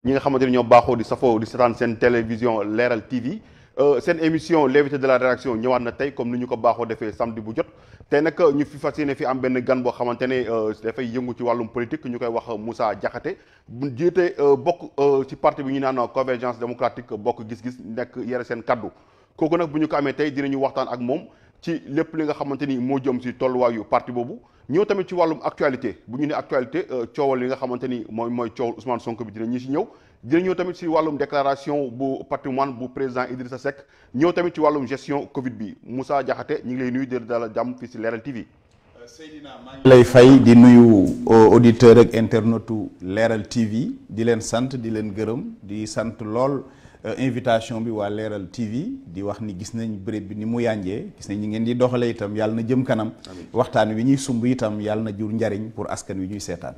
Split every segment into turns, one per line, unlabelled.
ñi nga xamante ni ñoo baaxoo di safoo di seetaan seen télévision Leral TV seen émission l'invité de la rédaction ñëwaat na tey comme ni ñu ko baaxoo defee samedi bu jot tey nag ñu fi fas yéene fi am benn gan boo xamante ne dafay yëngu ci wàllum politique ñu koy wax Moussa Diakhaté bu jiite bokk ci parti bi ñu naan convergence démocratique bokk gis-gis nekk yore seen kaddu kooku nag bu ñu ko amee tey dinañu waxtaan ak moom ci lépp li nga xamante ni moo jëm si tolluwaayu parti boobu ñëw tamit ci wàllum actualité bu ñu ne actualité coowal li nga xamante ni mooy coowal Ousmane Sonko bi dinañu si ñëw dina ñëw tamit ci wàllum déclaration bu patrimoine bu président Idrissa Seck ñëw tamit ci wàllum gestion Covid bi Moussa Diakhaté ñu ngi lay nuyu di dalal jàmm fii ci Leral TV.
Seydina maa ngi lay fay di nuyu auditeur ak internetu Leral TV di leen sant di leen gërëm di sant lool invitation bi waa Leral TV di wax ni gis nañ béréb bi ni mu yànjee gis nañ ñi ngeen di doxalee itam yàlla na jëm kanam. waxtaan wi ñuy sumb itam yàlla na jur njariñ pour askan wi ñuy seetaan.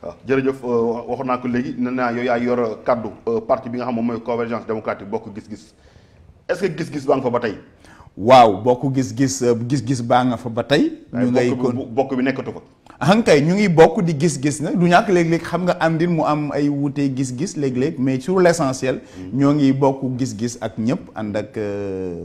waaw jërëjëf waxoon naa ko léegi nee naa yow yaa yor kaddu parti bi nga xam moom mooy convergence démocratique bokk gis-gis est-ce que gis-gis baa nga fa ba tey.
waaw bokk gis-gis baa nga fa ba tey. ñu ngay
bokk bi nekkatu fa.
hankay ñu ngi bokk di gis-gis na du ñàkk léeg-léeg xam nga àndin mu am ay wuute gis-gis léeg-léeg mais sur l'essentiel ñoo ngi bokk gis-gis ak ñëpp ànd ak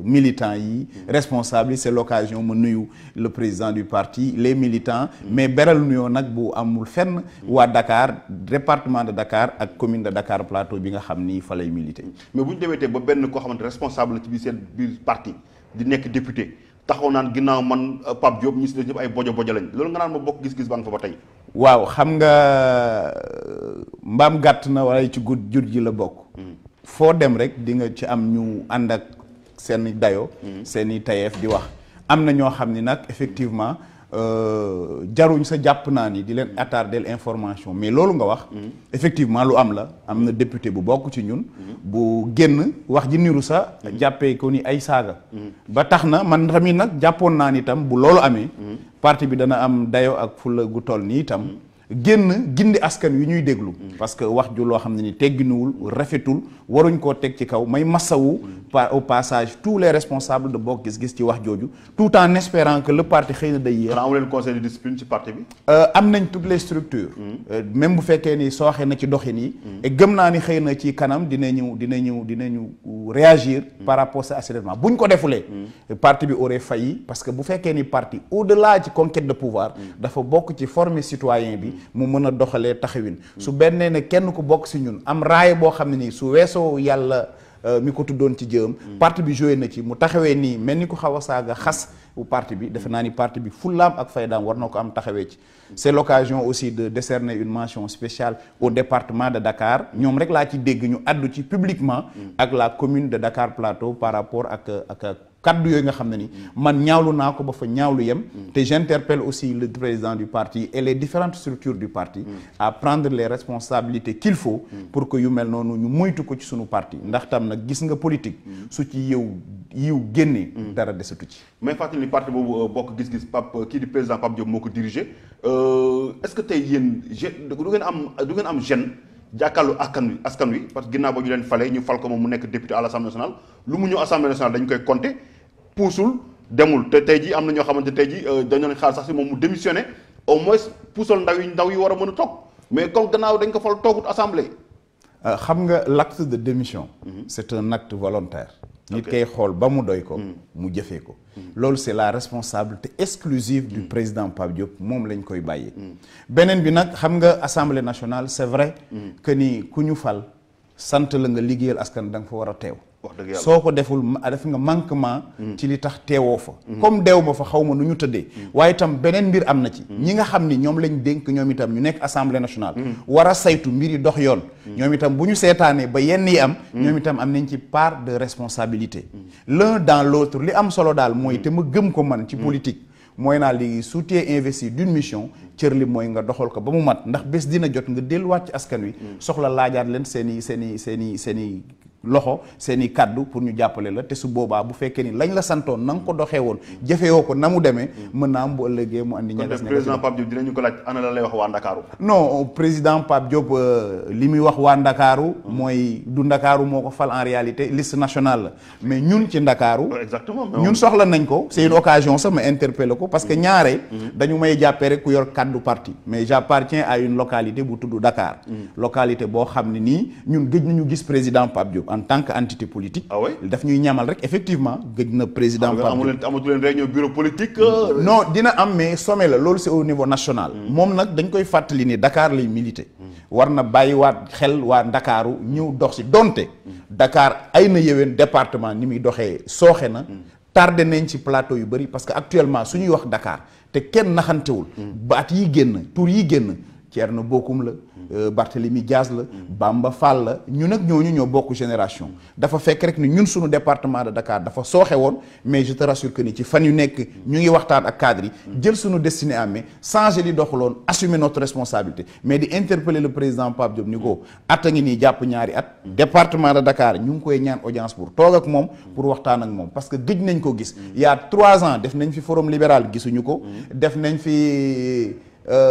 militants yi responsables yi c'est l'occasion ma nuyu le président du parti les militants mais beral nuyoo nag bu amul fenn waa Dakar département de Dakar ak commune de Dakar Plateau bi nga xam ni fa lay militer.
mais bu ñu demee ba benn koo xamante responsable la ci biir seen biir parti di nekk député taxaw naan ginnaaw man Pape Diop ñi si des ñëpp ay bojo lañ loolu nga naan ma bokk gis-gis baa nga fa ba tey.
waaw xam nga mbaam gàtt na wala ci jur ji la bokk. foo dem rek di nga ci am ñu ànd ak seen dayo seen i tayeef di wax am na ñoo xam ni nag effectivement jaruñ sa jàpp naa ni di leen attarder information mais loolu nga wax effectivement lu am la am na député bu bokk ci ñun bu génn wax ji niru sa jàppee ko ni ay saaga ba tax na man tamit nag jàppoon naa ni itam bu loolu amee parti bi dana am dayo ak fulla gu toll nii itam génn gindi askan wi ñuy déglu parce que wax ju loo xam ne ni tegginuwul rafetul waruñ koo teg ci kaw may massawu au passage tous les responsables de bokk gis-gis ci wax jooju tout en espérant que le parti xëy na day yéex.
xanaa amu leen conseil de discipline ci parti bi.
am nañ toutes les structures. même bu fekkee ni sooxe na ci doxin yi. et gëm naa ni xëy na ci kanam dinañu réagir. par rapport à cet événement bu ñu ko defulee. parti bi aurait failli parce que bu fekkee ni parti au-delà ci conquête de pouvoir. dafa bokk ci former citoyen bi. mu mën a doxalee taxawin su bennee ne kenn ku bokk si ñun am raaya boo xam ne nii su weesoo yàlla mi ko tuddoon ci jëm parti bi joué na ci mu taxawee nii mel ni ko xaw a saaga xas bu parti bi defe naa ni parti bi fullaam ak faydaam war na ko am taxawee ci c'est l'occasion aussi de décerner une mention spéciale au département de Dakar ñoom rek laa ci dégg ñu addu ci publiquement ak la commune de Dakar Plateau par rapport ak kaddu yooyu nga xam ne ni man ñaawlu naa ko ba fa ñaawlu yem te j'interpelle aussi le président du parti et les différentes structures du parti à prendre les responsabilités qu'il faut pour que yu mel noonu ñu moytu ko ci sunu parti ndax tam nag gis nga politique su ci yiw génnee dara desatu ci
mais fàttali ni parti boobu bokk gis-gis kii di président Pape Diop moo ko dirigé est-ce que tey yéen du ngeen am gêne jàkkaarlu askan wi parce que ginnaaw ba ñu leen fale ñu fal ko moom mu nekk député à l'Assemblée nationale lu mu ñëw Assemblée nationale dañ koy compter puusul demul te tey jii am na ñoo xamante tey jii dañoo xaar sax si moom mu démissionné au moins puusal ndaw yi war a mën a toog mais comme gannaaw dañ ko fal toogut Assemblée.
xam nga l'acte de démission. c'est un acte volontaire. nit kay xool ba mu doy ko mu jëfee ko loolu c'est la responsabilité exclusive du président Pape Diop moom lañ koy bàyyee beneen bi nag xam nga Assemblée nationale c'est vrai que ni ku ñu fal sant la nga liggéeyal askan da nga fa war a teew soo ko deful def nga manquement ci li tax teewoo fa comme deew ma fa xaw ma nu ñu tëddee waaye itam beneen mbir am na ci ñi nga xam ni ñoom lañ dénk ñoom itam ñu nekk Assemblée nationale war a saytu mbir yi dox yoon ñoom itam bu ñu seetaanee ba yenn yi am ñoom itam am nañ ci part de responsabilité l'un dans l'autre li am solo daal mooy te ma gëm ko man ci politique mooy naa léegi su tee investi d'une mission cër li mooy nga doxal ko ba mu mat ndax bés dina jot nga delluwaat ci askan wi soxla laajaat leen seen i loxo seen i kaddu pour ñu jàppale la te su boobaa bu fekkee ni lañ la santoon na nga ko doxee woon jëfewoo ko na mu demee mën naa am bu ëllëgee mu andi ñagas
président Pape Diop dinañu ko laaj ana la lay wax waa Ndakaaru.
non président Pape Diop li muy wax waa Ndakaaru mooy du Ndakaaru moo ko fal en réalité liste nationale la mais ñun ci Ndakaaru
exactement
ñun soxla nañ ko c'est une occasion sax ma interpeller ko parce que ñaare dañu may jàppee rek ku yor kaddu parti mais j'appartiens à une localité bu tudd Dakar localité boo xam ne nii ñun gëj nañu gis président Pape Diop en tant que entité politique.
Ah oui
daf ñuy ñamal rek effectivement gëj na président Pape Diop
amatu leen réunion bureau politique.
non dina am mais sommet la loolu c'est au niveau national. moom nag dañ koy fàttali ni Dakar lay militer. war na bàyyiwaat xel waa Ndakaaru ñëw dox si donte. Dakar ay na yéwén département ni muy doxee sooxe na. tardé nañ ci plateau yu bëri parce que actuellement su ñuy wax Dakar te kenn naxantewul. baat yi génn tur yi génn Thierno Bocoum la. Barthélémy Diaz la Bamba Fall la ñu nag ñooñu ñoo bokk génération dafa fekk rek ni ñun suñu département de Dakar dafa sooxe woon mais je te rassure que ni ci fan yu nekk ñu ngi waxtaan ak cadre yi jël suñu destinée en main changer li doxaloon assumer notre responsabilité mais di interpeller le président Pape Diop ni ko at a ngi nii jàpp ñaari at département de Dakar ñu ngi koy ñaan audience pour toog ak moom pour waxtaan ak moom parce que gëj nañ ko gis il y a 3 ans def nañ fi forum libéral gisuñu ko def nañ fi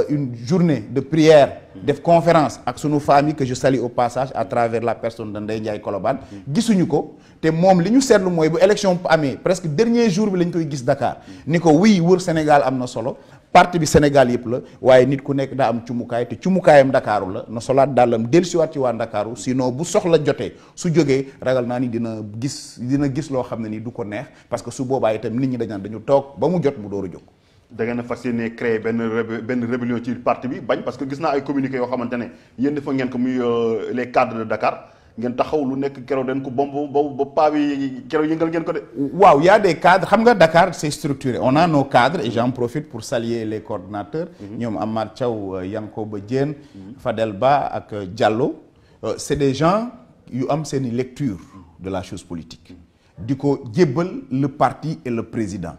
une journée de prière def conférence ak sunu famille que je salue au passage à travers la personne de Ndeye Ndiaye Colobane gisuñu ko te moom li ñu seetlu mooy bu élection amee presque dernier jour bi lañ koy gis Dakar ni ko oui wër Sénégal am na solo parti bi Sénégal yëpp la waaye nit ku nekk daa am cumukaay te cumukaayam Ndakaaru la na solaat dàllam dellusiwaat ci waa Ndakaaru sinon bu soxla jotee su jógee ragal naa ni dina gis loo xam ne ni du ko neex parce que su boobaa itam nit ñi dañu toog ba mu jot mu door a jóg.
da ngeen a fas yéene créer benn rébellion ci parti bi bañ parce que gis naa ay communiqué yoo xamante ne yéen dafa ngeen ko muy les cadres de Dakar ngeen taxaw lu nekk keroog den ko bomb ba paa bi keroog yëngal ngeen ko de.
waaw y a des cadres xam nga Dakar c'est structuré on a nos cadres et j'en profite pour saluer les coordonnateurs. ñoom Amar Thiaw Yankoba Diène Fadel Ba ak Diallo c'est des gens yu am seeni lecture de la chose politique. di ko jébbal le parti et le président.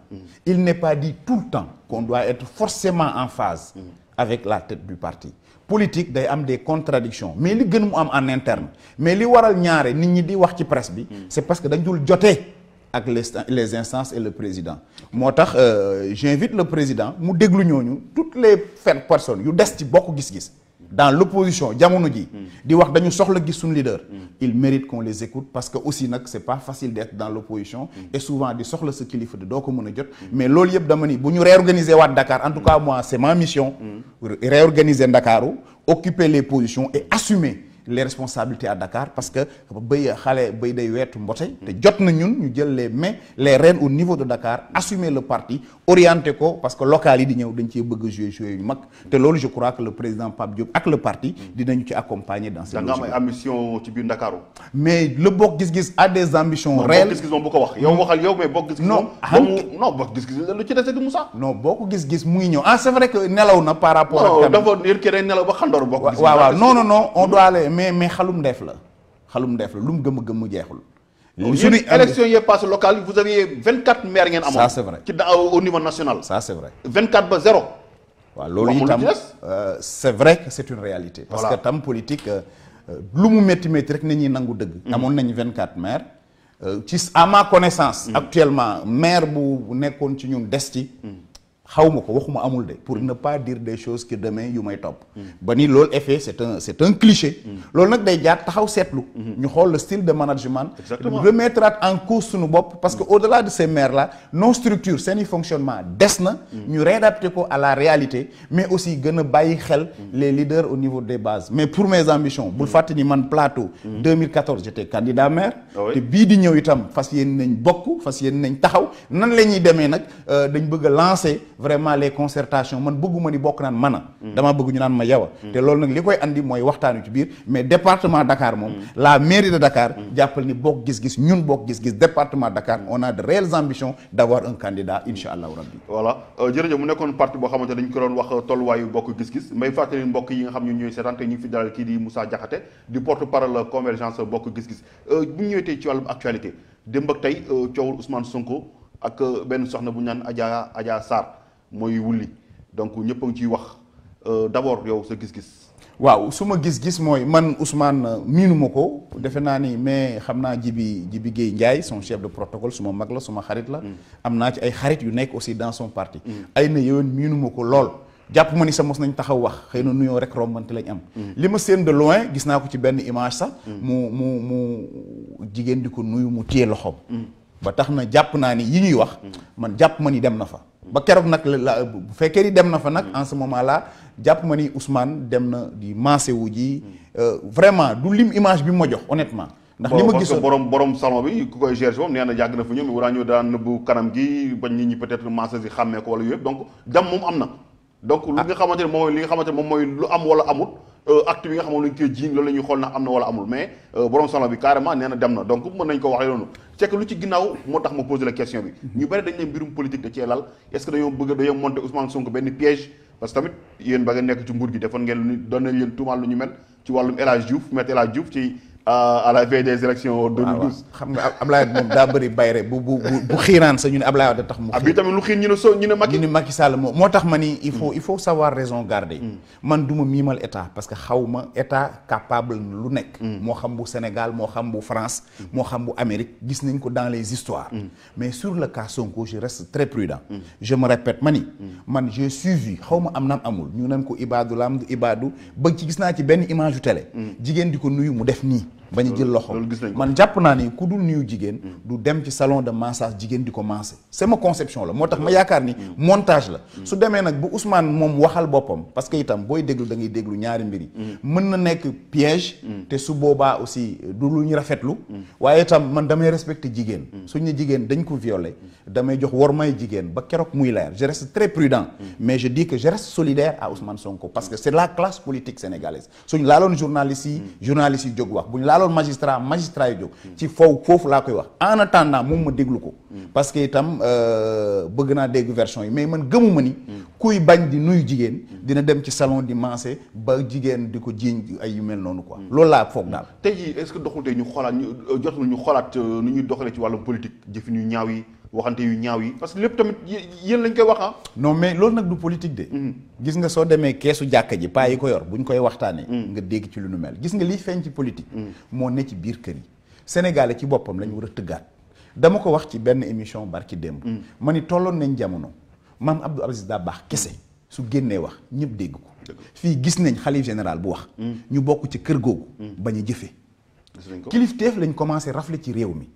Il n'est pas dit tout le temps qu'on doit être forcément en phase avec la tête du parti. Politique day am des contradictions mais li gën mu am en interne mais li waral ñaare nit ñi di wax ci presse bi c'est parce que dañ dul jotee ak les instances et le président moo tax j'invite le président mu déglu ñooñu toutes les personnes yu des ci bokk gis-gis dans l'opposition jamono ji di wax dañu soxla gis suñu leader il mérite qu'on les écoute parce que aussi nag c'est pas facile d'être dans l'opposition et souvent di soxla sa kilifa de doo ko mën a jot mais loolu yëpp dama ni bu ñu réorganiser waat Dakar en tout cas moi c'est ma mission réorganiser Ndakaaru occuper les positions et assumer les responsabilités à Dakar parce que bëy day weetu mbote te jot na ñun ñu jël les rênes au niveau de Dakar assumer le parti orienter ko parce que local yi di ñëw dañ cee bëgg a jouer yu mag te loolu je crois que le président Pape Diop ak le parti dinañu ci accompagner dans cette logique.
da nga am ambition ci biir Ndakaaru.
mais le Bokk Gis Gis a des ambitions réelles.
Bokk Gis Gis moom bu ko wax yow waxal yow mais Bokk Gis Gis moom non Bokk Gis Gis lu ci dese di Moussa.
non Bokk Gis Gis mu ngi ñëw c'est vrai que nelaw na par rapport ak.
non dafa yéen kii rek nelaw ba xandoor Bokk Gis Gis.
waaw non on doit aller mais xalum ndeef la lu mu gëm mu jeexul.
suñu élection yi passé locale vous aviez 24 maires ngeen amoon.
ça c'est vrai
ci au niveau national.
ça c'est vrai
24 ba 0.
waaw loolu itam c'est vrai que c'est une réalité. parce que tam politique lu mu métti rek na ñuy nangu dëgg. amoon nañu 24 maires ci à ma connaissance. actuellement maire bu nekkoon ci ñun des ci. xawma ko waxuma amul de pour ne pas dire des choses que demain yu may topp ba ni loolu effet c'est un cliché loolu nag day jaar taxaw seetlu ñu xool le style de management remettre en cause suñu bopp parce que au-delà de ces maires là nos structures seeni fonctionnement des na ñu réadapter ko à la réalité mais aussi gën a bàyyi xel les leaders au niveau des bases mais pour mes ambitions bul fàtte ni man Plateau 2014 j'étais candidat maire te bii di ñëw itam fas yéen nañ bokk fas yéen nañ taxaw nan la ñuy demee nag dañ bëgg a lancer vraiment les concertations man bëgguma ni bokk naan mana damaa bëgg ñu naan ma yawa te loolu nag li koy andi mooy waxtaanu ci biir mais département Dakar moom la mairie de Dakar jàppal ni Bokk Gis Gis ñun Bokk Gis Gis département Dakar on a de réelles ambitions d'avoir un candidat insha allahu rabbi
voilà jërëjëf mu nekkoon parti boo xamante dañ ko doon wax tolluwaayu Bokk Gis Gis may fàttali mbokk yi nga xam ñu ñooy seetaan te ñu ngi fi dalal kii di Moussa Diakhaté di porte-parole convergence Bokk Gis Gis bu ñu ñëwee tey ci wàllum actualité démb ak tey coowul Ousmane Sonko ak benn soxna bu ñu naan Adja Sarr mooy wulli donc ñëpp a ngi ciy wax d'abord yow sa gis-gis.
waaw su ma gis-gis mooy man Ousmane miinuma ko defe naa ni mais xam naa Djibi Guèye Ndiaye son chef de protocole suma mag la suma xarit la. am naa ci ay xarit yu nekk aussi dans son parti. ay na yowen miinuma ko lool. jàpp ma ni sa mos nañ taxaw wax xëy na nuyoo rek rombante lañ am. li ma seen de loin gis naa ko ci benn image sax. mu jigéen di ko nuyu mu téye loxoom. ba tax na jàpp naa ni yi ñuy wax. man jàpp ma ni dem na fa. ba keroog nag la bu fekkee ni dem na fa nag en ce moment là jàpp ma ni Ousmane dem na di maase wu ji vraiment du lim image bi ma jox honnêtement. ndax li ma gisoon
borom salon bi ku koy gérer moom nee na yàgg na fa ñoom war ñëw daan nëbbu kanam gi bañ nit ñi peut-être maase si xàmmee ko wala yooyu yëpp donc jam moom am na. donc li nga xamante ne moom mooy lu am wala amul acte bi nga xam ne lañ koy jiiñ loolu la ñuy xool na am na wala amul mais borom salon bi carrément nee na dem na donc mën nañ ko waxee noonu c'est que lu ci ginnaaw moo tax ma poser la question bi ñu bëri dañ ne mbirum politique da cee lal est-ce que dañoo monter Ousmane Sonko benn piège parce que tamit yéen ba nga nekk ci nguur gi defoon ngeen lu doon nañ leen tuumaal lu ñu mel ci wàllum El Hadj Diouf maître El Hadj Diouf ci à la veille des élections 2012.
xam nga Ablaye moom daa bëri bayre bu xiiraan sa ñu ne Ablaye da tax mu xiir
bi tamit lu xiir ñu ne
Macky Sall moo tax ma ni il faut savoir raison garder. man du ma miimal état parce que xaw ma état capable lu nekk. moo xam bu Sénégal moo xam bu France. moo xam bu Amérique gis nañ ko dans les histoires. mais sur le cas Sonko je reste très prudent. je me répète ma ni. man j'ai suivi xaw ma am naam amul ñu naan ko Ibadou Lam du Ibadou ba ci gis naa ci benn image yu télé. jigéen di ko nuyu mu def nii. bañ a jël loxo man jàpp naa ni ku dul nuyu jigéen du dem ci salon de massage jigéen di ko massé c'est ma conception la moo tax ma yaakaar ni montage la su demee nag bu Ousmane moom waxal boppam parce que itam booy déglu da ngay déglu ñaari mbir yi mën na nekk piège te su boobaa aussi du lu ñu rafetlu waaye itam man damay respecter jigéen suñ ne jigéen dañ ko violer damay jox war may jigéen ba keroog muy leer je reste très prudent mais je dis que je reste solidaire à Ousmane Sonko parce que c'est la classe politique sénégalaise suñ laaloon journalistes yi jóg wax loolu magistrat yi jóg ci foofu laa koy wax en attendant moom ma déglu ko parce que itam bëgg naa dégg version yi mais man gëmuma ni kuy bañ di nuyu jigéen dina dem ci salon di maase ba jigéen di ko jiiñ ay yu mel noonu quoi loolu laa foog daal
tey jii est-ce que doxul tey ñu xoolaat jotul ñu xoolaat nu ñuy doxalee ci wàllum politique jëfin yu ñaaw yi waxante yu ñaaw yi parce que lépp tamit yéen lañ koy wax
non mais loolu nag du politique de gis nga soo demee keesu jàkka ji paa yi ko yor buñ koy waxtaanee nga dégg ci lu nu mel gis nga liy feeñ ci politique moo ne ci biir kër yi Sénégalais ci boppam lañ war a tëggaat dama ko wax ci benn émission barki démb ma ni tolloon nañ jamono maam Abdou Aziz Dabakh kese su génnee wax ñëpp dégg ko fii gis nañ xalif général bu wax ñu bokk ci kër googu bañ a jëfee kilifteef lañ commencé rafle ci réew mi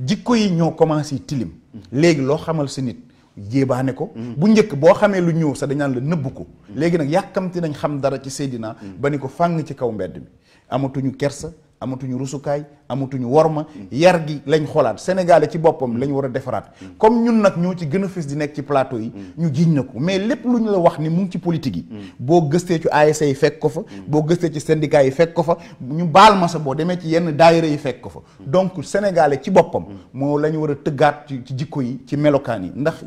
jikko yi ñoo commencé tilim léegi loo xamal sa nit jéebaane ko bu njëkk boo xamee lu ñëw sa dañaan la nëbb ko léegi nag yàkkamti nañ xam dara ci Seydina ba ni ko fàng ci kaw mbedd mi amatuñu kersa amatuñu rusukaay amatuñu worma yar gi lañ xoolaat Sénégalais ci boppam lañ war a defaraat comme ñun nag ñoo ci gën a fës di nekk ci plateau yi ñu jiiñ na ko mais lépp lu ñu la wax ni mu ngi ci politique yi boo gëstee ci ASC yi fekk ko fa boo gëstee ci syndicat yi fekk ko fa ñu baal ma sa boo demee ci yenn daayira yi fekk ko fa donc Sénégalais ci boppam moo la ñu war a tëggaat ci jikko yi ci melokaan yi ndax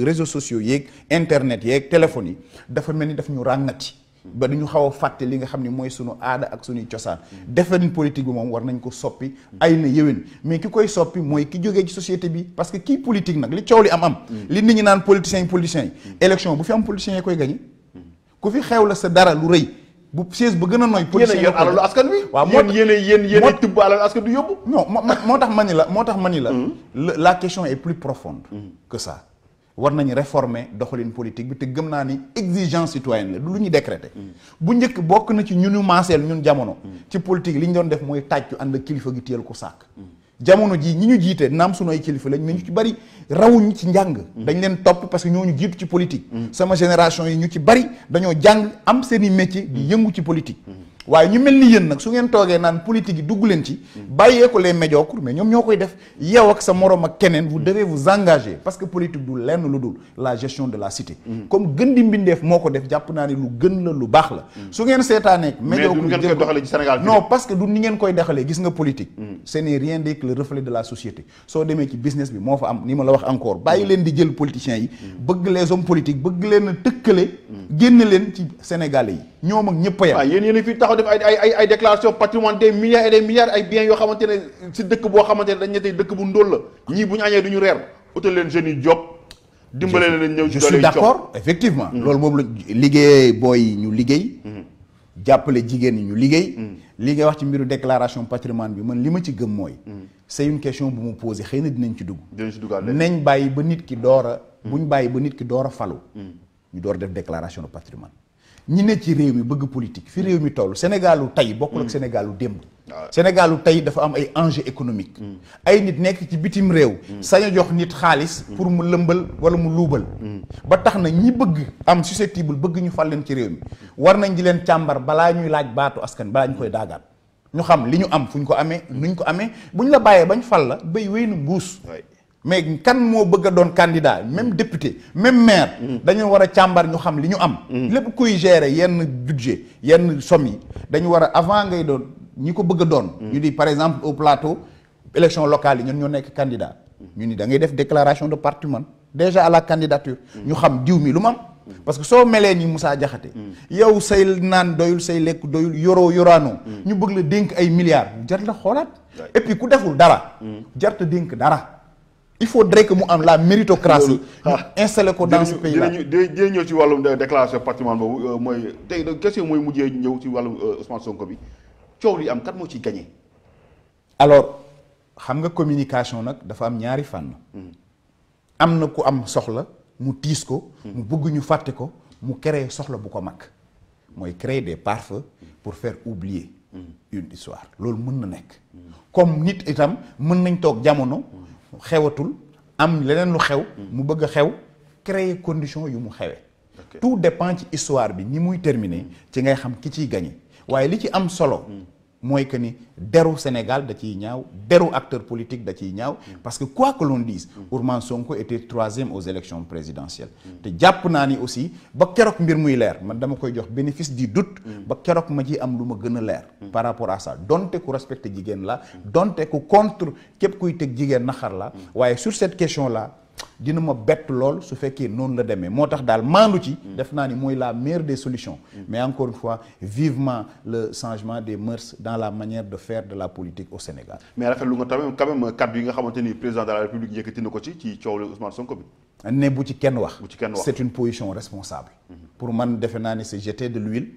réseaux sociaux yeeg internet yeeg téléphone yi dafa mel ni daf ñu ràngati ba dañu xaw a fàtte li nga xam ne mooy sunu aada ak sunuy cosaan defeen politique bi moom war nañ ko soppi ay na yéwén mais ki koy soppi mooy ki jógee ci société bi parce que kii politique nag li coow li am li nit ñi naan politiciens yi élection bu fi am politiciens yi koy gañe ku fi xew la sa dara lu rëy bu siège ba gën a nooy politiciens
yéen alalu askan wi waaw yéen tibb alalu askan du yóbbu
non moo tax ma ni la la question est plus profonde que ça war nañu réformer doxalin politique bi te gëm naa ni exigence citoyenne la du lu ñuy décréter bu njëkk bokk na ci ñunu maaseel ñun jamono ci politique li ñu doon def mooy tàccu ànd ak kilifa gi téyel ko sàkk jamono ji ñi ñu jiite naam sunu ay kilifa lañ mais ñu ci bari rawuñu ci njàng dañ leen topp parce que ñooñu jiitu ci politique sama génération yi ñu ci bari dañoo jàng am seeni métier di yëngu ci politique waaye ñu mel ni yéen nag su ngeen toogee naan politique yi dugg leen ci bàyyee ko les médiocres mais ñoom ñoo koy def yow ak sa morom ak keneen vous devez vous engager parce que politique du lenn lu dul la gestion de la cité comme gën di mbindeef moo ko def jàpp naa ni lu gën la lu baax la su ngeen seetaanee médiocre
mais du ngeen koy doxalee ci Sénégal
non parce que du ni ngeen koy doxalee gis nga politique ce n'est rien d'autre que le reflet de la société soo demee ci business bi moo fa am ni ma la wax encore bàyyi leen di jël politiciens yi bëgg les hommes politiques bëgg leen a tëkkale génn leen ci Sénégalais yi ñoom ak ñëpp a yem.
waaw yéen fii taxaw def ay déclaration patrimoine des milliards et des milliards ay biens yoo xamante ne si dëkk boo xamante ne dañ ne tey dëkk bu ndóol la ñii bu ñu añee du ñu reer utal leen jeunes yi job dimbale leen ñëw
je suis d'accord effectivement loolu moom la liggéey booy yi ñu liggéey jàppale jigéen ñi ñu liggéey li nga wax ci mbiru déclaration patrimoine bi man li ma ci gëm mooy c'est une question bu mu posé xëy na dinañ ci dugg nañ bàyyi ba nit ki door a buñ bàyyi ba nit ki door a falu ñu door def déclaration de patrimoine ñi ne ci réew mi bëgg politique fi réew mi toll Sénégalu tey bokkul ak Sénégalu démb Sénégalu tey dafa am ay enjeux économiques ay nit nekk ci bitim réew sañ a jox nit xaalis pour mu lëmbal wala mu luubal ba tax na ñi bëgg am susceptible bëgg ñu fal leen ci réew mi war nañ di leen càmbar balaa ñuy laaj baatu askan balaa ñu koy daagaat ñu xam li ñu am fu ñu ko amee nuñ ko amee bu ñu la bàyyee bañ fal la béy wéy na mbuus mais kan moo bëgg a doon candidat même député même maire dañu war a càmbar ñu xam li ñu am lépp kuy gérer yenn budget yenn somme yi dañu war a avant ngay doon ñi ko bëgg a doon ñu di par exemple au plateau élection locale yi ñun ñoo nekk candidat ñu ni da ngay def déclaration de patrimoine déjà à la candidature ñu xam diw mi lu mu am parce que soo melee ni Moussa Diakhaté yow say naan doyul say lekk doyul yoraanoo ñu bëgg la dénk ay milliards jar la xoolaat et puis ku deful dara jarta dénk dara il faudrait que mu am la méritocratie ñu installé ko dans ce pays là
dinañ ñëw ci wàllum déclaration patrimoine boobu mooy tey question mooy mujjee ñëw ci wàllum Ousmane Sonko bi coow li am kat moo ciy gagné.
alors xam nga communication nag dafa am ñaari fànn am na ku am soxla mu tiis ko mu bëgg ñu fàtte ko mu créer soxla bu ko mag mooy créer des pare-feux pour faire oublier une histoire loolu mën na nekk comme nit itam mën nañ toog jamono xewatul am leneen lu xew mu bëgg a xew créer condition yu mu xewee tout dépend ci histoire bi ni muy terminer ci ngay xam ki ciy gagné waaye li ci am solo mooy que ni deru Sénégal da ciy ñaaw deru acteur politique da ciy ñaaw parce que quoi que l'on dise Ousmane Sonko était troisième aux élections présidentielles te jàpp naa ni aussi ba keroog mbir muy leer man dama koy jox bénéfice du doute ba keroog ma ci am lu ma gën a leer par rapport à ça donte ku respecté jigéen la donte ku contre képp kuy teg jigéen naxar la waaye sur cette question là dina ma bett lool su fekkee noonu la demee moo tax daal maandu ci def naa ni mooy la meilleure des solutions mais encore une fois vivement le changement des mœurs dans la manière de faire de la politique au Sénégal.
mais rafetlu nga tamit quand même kaddu yi nga xamante ni président de la République yëkkati na ko ci coow la Ousmane Sonko bi.
ne bu ci kenn wax.
wax
c'est une position responsable. pour man defe naa ni c'est jeter de l'huile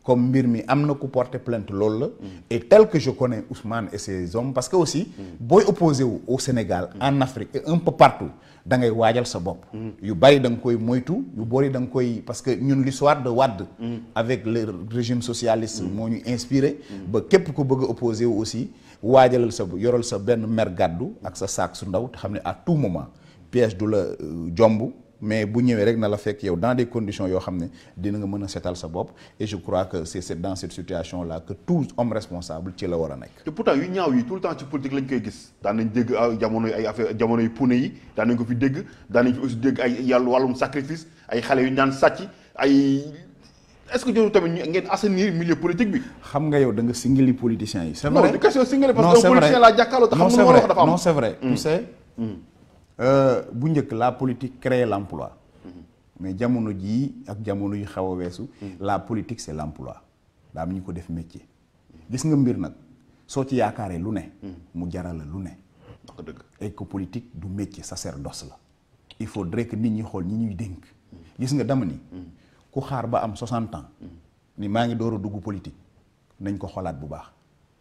comme mbir mi am na ku porter plainte loolu la. et tel que je connais Ousmane et ses hommes parce que aussi. booy opposé wu au Sénégal en Afrique et un peu partout. da ngay waajal sa bopp yu bari da nga koy moytu yu bari da nga koy parce que ñun l'histoire de Wade avec le régime socialiste moo ñu inspiré ba képp ku bëgg a opposé wu aussi waajalal sa yoral sa benn mer gàddu ak sa saak su ndaw te xam ne à tout moment piège du la jomb mais bu ñëwee rek na la fekk yow dans des conditions yoo xam ne dina nga mën a setal sa bopp et je crois que c'est dans cette situation là que tout homme responsable ci la war a nekk.
te pourtant yu ñaaw yi tout le temps ci politique lañ koy gis daan nañ dégg jamono ay affaire jamono yu pune yi daan nañ ko fi dégg daan nañ fi aussi dégg ay yàlla wàllum sacrifice ay xale yu ñaan sàcc ay est-ce que jotul tamit ngeen assainir milieu politique bi.
xam nga yow da nga singili politiciens yi. c'est vrai
non question singili parce que un politicien laa jàkkaarloo te xam nga war a wax dafa am
non c'est vrai tu sais. bu njëkk la politique crée l'emploi mais jamono jii ak jamono yu xaw a weesu la politique c'est l'emploi daa am ñu ko def métier gis nga mbir nag soo ci yaakaaree lu ne mu jaral la lu ne et que politique du métier sacerdoce la il faudrait que nit ñi xool ñi ñuy dénk gis nga dama ni ku xaar ba am 60 ans ni maa ngi door a dugg politique nañ ko xoolaat bu baax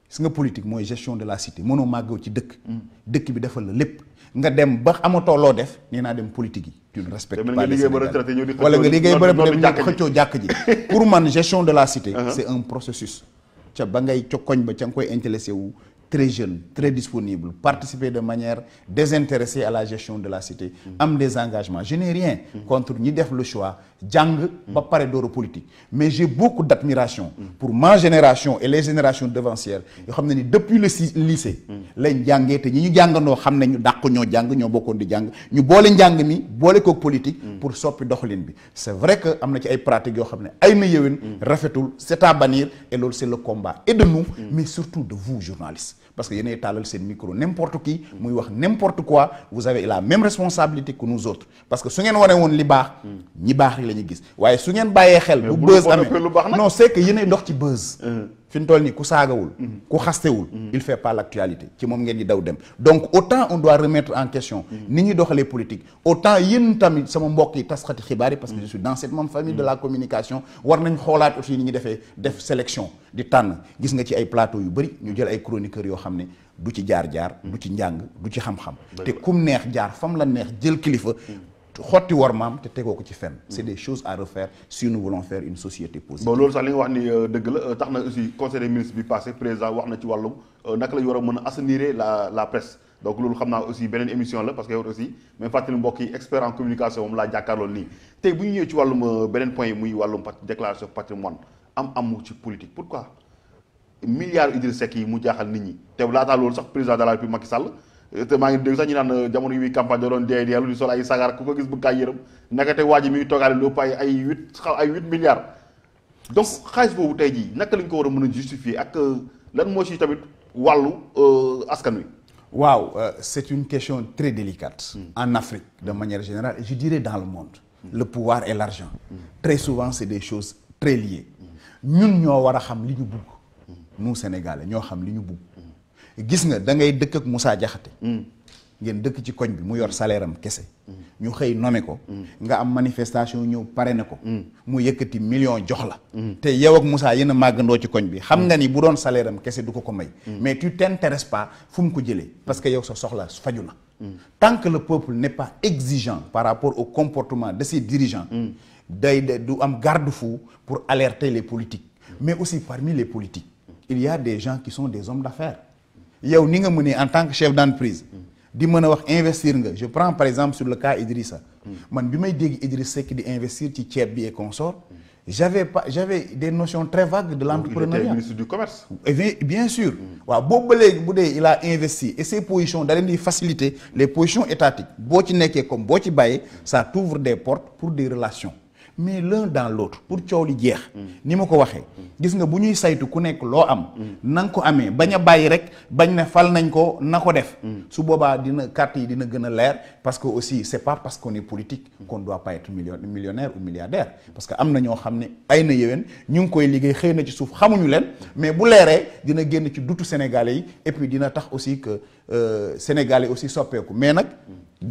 gis nga politique mooy gestion de la cité mënoo màggew ci dëkk bi defal la lépp nga dem ba amatoo loo def nee naa dem politique yi tu ne respectes pas les Sénégalais wala nga liggéey ba dem xëccoo jàkk ji pour man gestion de la cité c'est un processus ca ba ngay ca koñ ba ca nga koy intéressé wu très jeune très disponible participer de manière désintéressée à la gestion de la cité am des engagements je n'ai rien contre ñi def le choix jàng ba pare door a politique mais j'ai beaucoup d'admiration pour ma génération et les générations devancières yoo xam ne ni depuis le lycée lañ jàngee te ñi ñu jàngandoo xam ne ñu dàq ñoo jàng ñoo bokkoon di jàng ñu boole njàng mi boole kook politique pour soppi doxalin bi c'est vrai que am na ci ay pratiques yoo xam ne ay na yéwén rafetul c'est à bannir et loolu c'est le combat et de nous mais surtout de vous journalistes parce que yéenay tàllal seen micro n'importe qui muy wax n'importe quoi vous avez la même responsabilité que nous autres parce que su ngeen wane woon li baax ñi baax yi la ñuy gis waaye su ngeen bàyyee xel bu buzz amee non c'est que yéenay dox ci buzz fi mu toll nii ku saagawul ku xastewul il fait pas l'actualité ci moom ngeen di daw dem donc autant on doit remettre en question ni ñuy doxalee politique autant yéen tamit sama mbokk yi tasxati xibaar yi parce que je suis dans cette même famille de la communication war nañ xoolaat aussi ni ñuy def sélection di tànn gis nga ci ay plateau yu bëri ñu jël ay chroniqueurs yoo xam ne du ci jaar-jaar du ci njàng du ci xam-xam te kum neex jaar fam la neex jël kilifa xotti war maam te tegoo ko ci fenn. c'est des choses à refaire si nous voulons faire une société positive.
bon loolu sax li nga wax ni dëgg la tax na aussi conseil des ministres bi passé président wax na ci wàllum naka la ñu war a mën a assainir la presse donc loolu xam naa aussi beneen émission la parce que yow aussi même fàttali mbokk yi expert en communication moom laa jàkkaarlool nii tey bu ñu ñëwee ci wàllum beneen point yi muy wàllum déclaration patrimoine amu ci politique pourquoi milliards Idriss Seck yi mu jaaxal nit ñi te laataa loolu sax président de la République Macky Sall. te maa ngi dégg sax ñu naan jamono yi muy campagne da doon deelu di sol ay sagar ku ko gis bëgg kaa yërëm naka te waa ji mi ngi toogaale lu ëpp ay 8 milliards donc xaalis boobu tey jii naka lañ ko war a mën a justifier ak lan moo ci tamit wàllu askan wi.
waaw c'est une question très délicate. En Afrique de manière générale et je dirais dans le monde. Le pouvoir et l'argent. Très souvent c'est des choses très liées. ñun ñoo war a xam li ñu bugg. nous Sénégalais ñoo xam li ñu bugg. gis nga da ngay dëkk ak Moussa Diakhaté ngeen dëkk ci koñ bi mu yor salaire am kese ñu xëy nommé ko nga am manifestation ñëw parrainé ko mu yëkkati million jox la te yow ak Moussa yéen a màggandoo ci koñ bi xam nga ni bu doon salaire am kese du ko may mais tu t'intéresses pas fu mu ko jëlee parce que yow sa soxla faju na tant que le peuple n'est pas exigeant par rapport au comportement de ses dirigeants du am garde-fou pour alerter les politiques mais aussi parmi les politiques il y a des gens qui sont des hommes d'affaires yow ni nga mënee en tant que chef d'entreprise di mën a wax investir nga je prends par exemple sur le cas Idrissa man bi may dégg Idriss Seck di investir ci ceeb bi et consort j'avais des notions très vagues de l'entrepreneuriat.
Il était ministre du commerce.
Et bien sûr waaw boobu ba léegi bu dee il a investi et ces positions da leen di faciliter les positions étatiques boo ci nekkee comme boo ci bàyyee ça t'ouvre des portes pour des relations mais l'un dans l'autre pour coow li jeex ni ma ko waxee gis nga bu ñuy saytu ku nekk loo am na nga ko amee bañ a bàyyi rek bañ ne fal nañ ko na ko def su boobaa dina carte yi dina gën a leer parce que aussi c'est pas parce qu'on est politique qu'on doit pas être millionnaire ou milliardaire parce que am na ñoo xam ne ay na yéwén ñu ngi koy liggéey xëy na ci suuf xamuñu leen mais bu leeree dina génn ci dutu Sénégalais yi et puis dina tax aussi que Sénégalais aussi soppeeku mais nag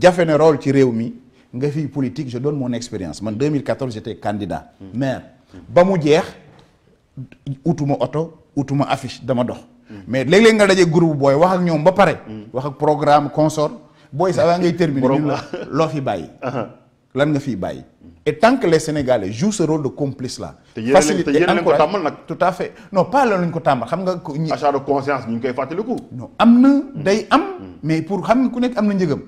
jafe na rôle ci réew mi nga fi politique je donne mon expérience man 2014 j'étais candidat maire ba mu jeex utuma oto utuma affiche dama dox mais léeg-léeg nga daje groupe booy wax ak ñoom ba pare wax ak programme consort booy sa waa ngay terminer ñun la loo fi bàyyi lan nga fiy bàyyi et tant que les Sénégalais jouent ce rôle de complice là
faciliter et encourager ko tàmmal nag
tout à fait non pas loolu lañ ko tàmmal xam nga
achat de conscience ñu ngi koy fàttaliku
non am na day am mais pour xam nga ku nekk am na njëgam